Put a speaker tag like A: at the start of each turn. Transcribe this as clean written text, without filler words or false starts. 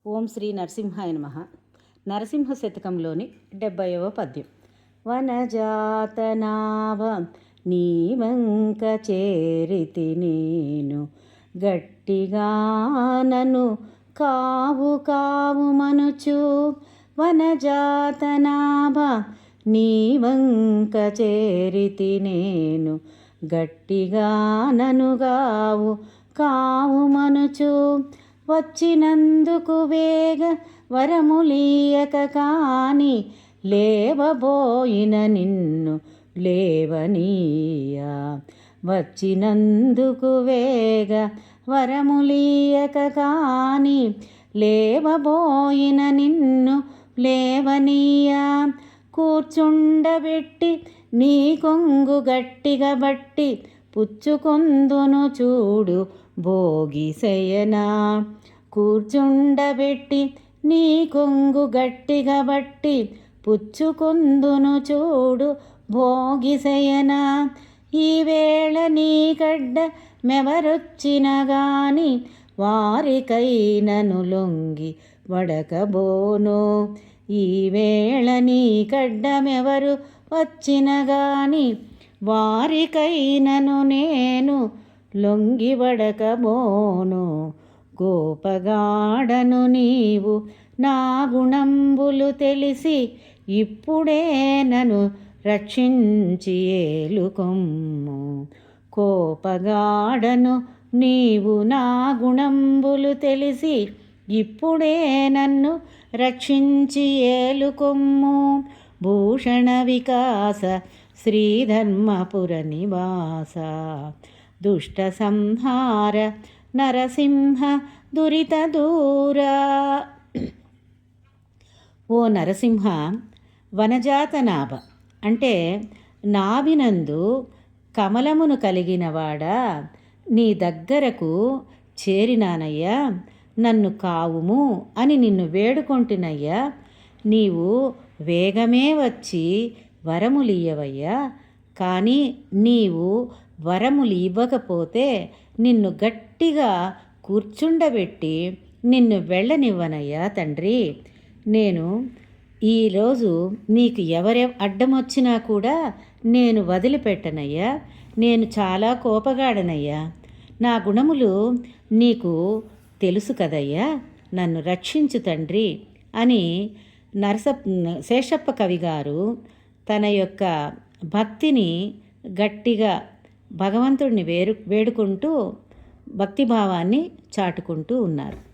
A: ఓం శ్రీ నరసింహాయ నమః. నరసింహ శతకంలోని 70వ పద్యం. వనజాతనాభ నీవంక చేరితి నేను గట్టిగానను కావు కావు మనుచు. వనజాతనాభ నీవంక చేరితి నేను గట్టిగానను గావు కావు మనుచు. వచ్చినందుకు వేగ వరములీయక కాని లేవబోయిన నిన్ను లేవనీయా. వచ్చినందుకు వేగ వరములీయక కాని లేవబోయిన నిన్ను లేవనీయా. కూర్చుండబెట్టి నీ కొంగు గట్టిగా బట్టి పుచ్చుకొందును చూడు భోగిశయనా. కూర్చుండబెట్టి నీ కొంగు గట్టిగా బట్టి పుచ్చుకొందును చూడు భోగిశయనా. ఈవేళ నీ గడ్డ మెవరొచ్చిన గాని వారికైనను లొంగి వడకబోను. ఈవేళ నీ గడ్డమెవరు వచ్చిన గాని వారికైనను నేను లొంగి వడకబోను. గోపగాడను నీవు నా గుణంబులు తెలిసి ఇప్పుడే నన్ను రక్షించి ఏలుకొమ్ము. కోపగాడను నీవు నా గుణంబులు తెలిసి ఇప్పుడే నన్ను రక్షించి ఏలుకొమ్ము. భూషణ వికాస శ్రీధర్మపుర నివాస దుష్ట సంహార నరసింహ దురిత దూరా. ఓ నరసింహ, వనజాతనాభ అంటే నాభినందు కమలమును కలిగినవాడా, నీ దగ్గరకు చేరినానయ్యా. నన్ను కావుము అని నిన్ను వేడుకొంటినయ్యా. నీవు వేగమే వచ్చి వరములియ్యవయ్యా. కానీ నీవు వరములు ఇవ్వకపోతే నిన్ను గట్టిగా కూర్చుండబెట్టి నిన్ను వెళ్ళనివ్వనయ్యా తండ్రి. నేను ఈరోజు నీకు ఎవరె అడ్డమొచ్చినా కూడా నేను వదిలిపెట్టనయ్యా. నేను చాలా కోపగాడనయ్యా. నా గుణములు నీకు తెలుసు కదయ్యా. నన్ను రక్షించు తండ్రి అని శేషప్ప కవి గారు తన యొక్క భక్తిని గట్టిగా భగవంతుడిని వేడుకుంటూ భక్తిభావాన్ని చాటుకుంటూ ఉన్నారు.